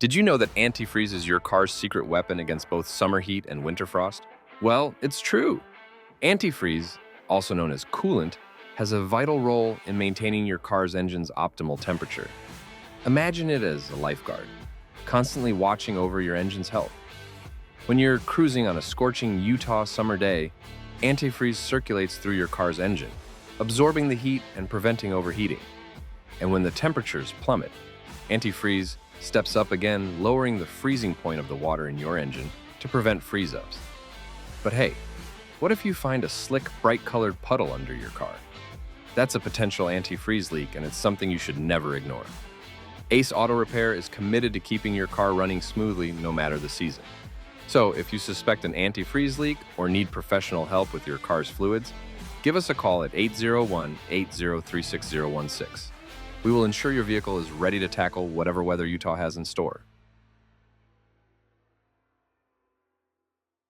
Did you know that antifreeze is your car's secret weapon against both summer heat and winter frost? Well, it's true. Antifreeze, also known as coolant, has a vital role in maintaining your car's engine's optimal temperature. Imagine it as a lifeguard, constantly watching over your engine's health. When you're cruising on a scorching Utah summer day, antifreeze circulates through your car's engine, absorbing the heat and preventing overheating. And when the temperatures plummet, antifreeze steps up again, lowering the freezing point of the water in your engine to prevent freeze-ups. But hey, what if you find a slick, bright-colored puddle under your car? That's a potential antifreeze leak, and it's something you should never ignore. Ace Auto Repair is committed to keeping your car running smoothly no matter the season. So if you suspect an antifreeze leak or need professional help with your car's fluids, give us a call at 801-803-6016. We will ensure your vehicle is ready to tackle whatever weather Utah has in store.